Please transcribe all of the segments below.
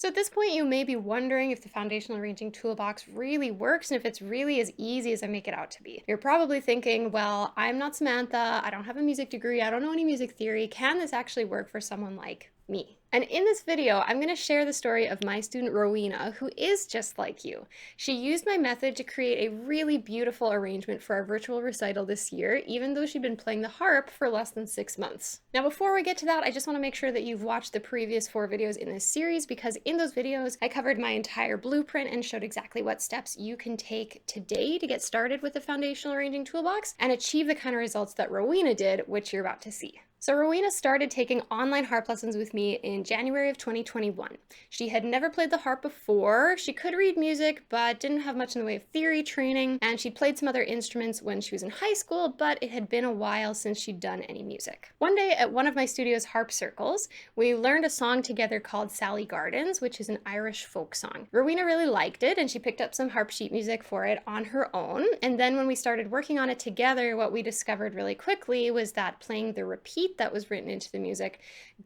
So at this point, you may be wondering if the Foundational Arranging Toolbox really works and if it's really as easy as I make it out to be. You're probably thinking, well, I'm not Samantha, I don't have a music degree, I don't know any music theory. Can this actually work for someone like me? And in this video, I'm going to share the story of my student Rowena, who is just like you. She used my method to create a really beautiful arrangement for our virtual recital this year, even though she'd been playing the harp for less than 6 months. Now, before we get to that, I just want to make sure that you've watched the previous 4 videos in this series, because in those videos, I covered my entire blueprint and showed exactly what steps you can take today to get started with the Foundational Arranging Toolbox and achieve the kind of results that Rowena did, which you're about to see. So Rowena started taking online harp lessons with me in January of 2021. She had never played the harp before. She could read music, but didn't have much in the way of theory training, and she played some other instruments when she was in high school, but it had been a while since she'd done any music. One day at one of my studio's harp circles, we learned a song together called Sally Gardens, which is an Irish folk song. Rowena really liked it, and she picked up some harp sheet music for it on her own, and then when we started working on it together, what we discovered really quickly was that playing the repeat that was written into the music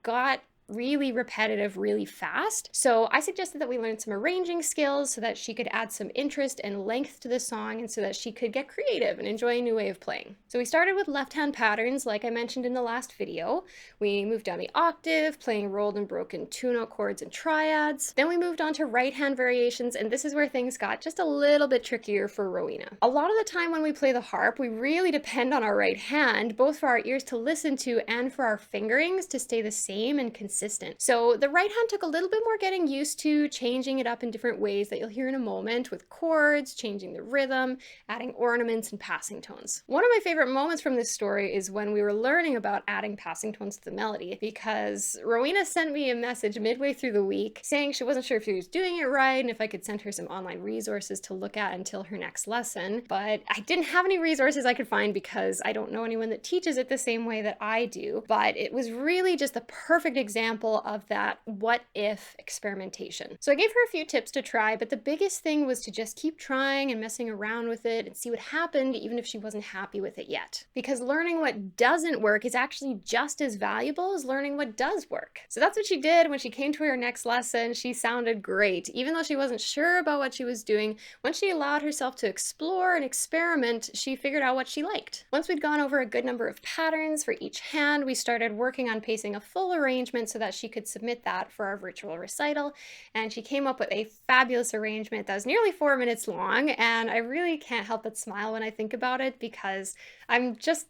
got really repetitive really fast. So I suggested that we learn some arranging skills so that she could add some interest and length to the song and so that she could get creative and enjoy a new way of playing. So we started with left-hand patterns like I mentioned in the last video. We moved down the octave, playing rolled and broken two-note chords and triads. Then we moved on to right-hand variations, and this is where things got just a little bit trickier for Rowena. A lot of the time when we play the harp, we really depend on our right hand, both for our ears to listen to and for our fingerings to stay the same and consistent. So the right hand took a little bit more getting used to, changing it up in different ways that you'll hear in a moment with chords, changing the rhythm, adding ornaments and passing tones. One of my favorite moments from this story is when we were learning about adding passing tones to the melody, because Rowena sent me a message midway through the week saying she wasn't sure if she was doing it right and if I could send her some online resources to look at until her next lesson, but I didn't have any resources I could find because I don't know anyone that teaches it the same way that I do. But it was really just the perfect example of that what if experimentation. So I gave her a few tips to try, but the biggest thing was to just keep trying and messing around with it and see what happened, even if she wasn't happy with it yet. Because learning what doesn't work is actually just as valuable as learning what does work. So that's what she did. When she came to her next lesson, she sounded great. Even though she wasn't sure about what she was doing, when she allowed herself to explore and experiment, she figured out what she liked. Once we'd gone over a good number of patterns for each hand, we started working on pacing a full arrangement so that she could submit that for our virtual recital, and she came up with a fabulous arrangement that was nearly 4 minutes long, and I really can't help but smile when I think about it because I'm just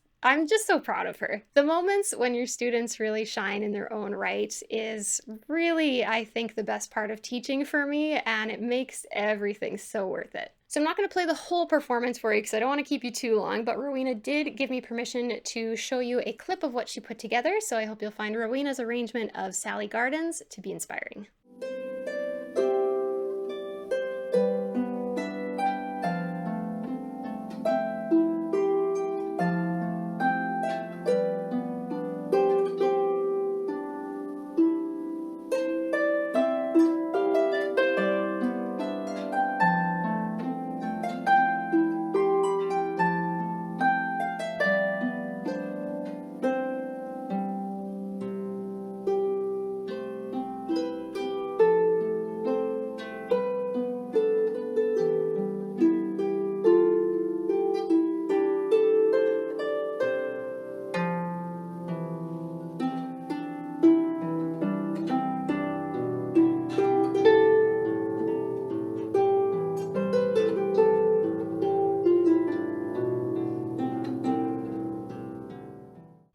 so proud of her. The moments when your students really shine in their own right is really, I think, the best part of teaching for me, and it makes everything so worth it. So I'm not going to play the whole performance for you because I don't want to keep you too long, but Rowena did give me permission to show you a clip of what she put together, so I hope you'll find Rowena's arrangement of Sally Gardens to be inspiring.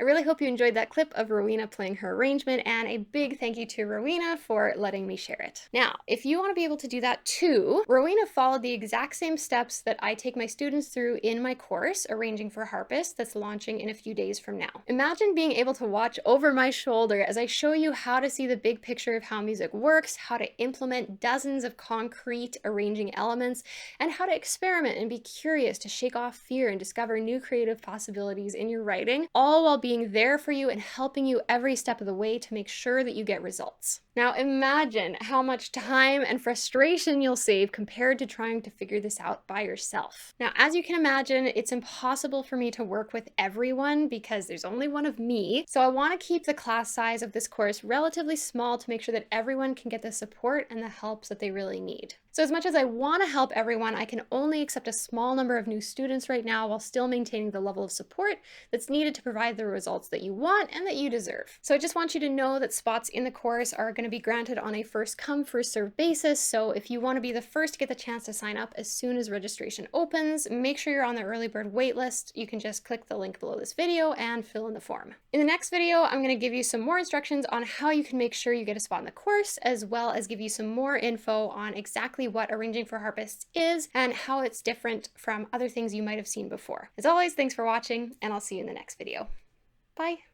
I really hope you enjoyed that clip of Rowena playing her arrangement, and a big thank you to Rowena for letting me share it. Now, if you want to be able to do that too, Rowena followed the exact same steps that I take my students through in my course, Arranging for Harpists, that's launching in a few days from now. Imagine being able to watch over my shoulder as I show you how to see the big picture of how music works, how to implement dozens of concrete arranging elements, and how to experiment and be curious to shake off fear and discover new creative possibilities in your writing, all while being there for you and helping you every step of the way to make sure that you get results. Now imagine how much time and frustration you'll save compared to trying to figure this out by yourself. Now, as you can imagine, it's impossible for me to work with everyone because there's only one of me. So I want to keep the class size of this course relatively small to make sure that everyone can get the support and the helps that they really need. So as much as I want to help everyone, I can only accept a small number of new students right now while still maintaining the level of support that's needed to provide the results that you want and that you deserve. So I just want you to know that spots in the course are going to be granted on a first come, first served basis. So if you want to be the first to get the chance to sign up as soon as registration opens, make sure you're on the early bird waitlist. You can just click the link below this video and fill in the form. In the next video, I'm going to give you some more instructions on how you can make sure you get a spot in the course, as well as give you some more info on exactly what arranging for harpists is and how it's different from other things you might have seen before. As always, thanks for watching, and I'll see you in the next video. Bye.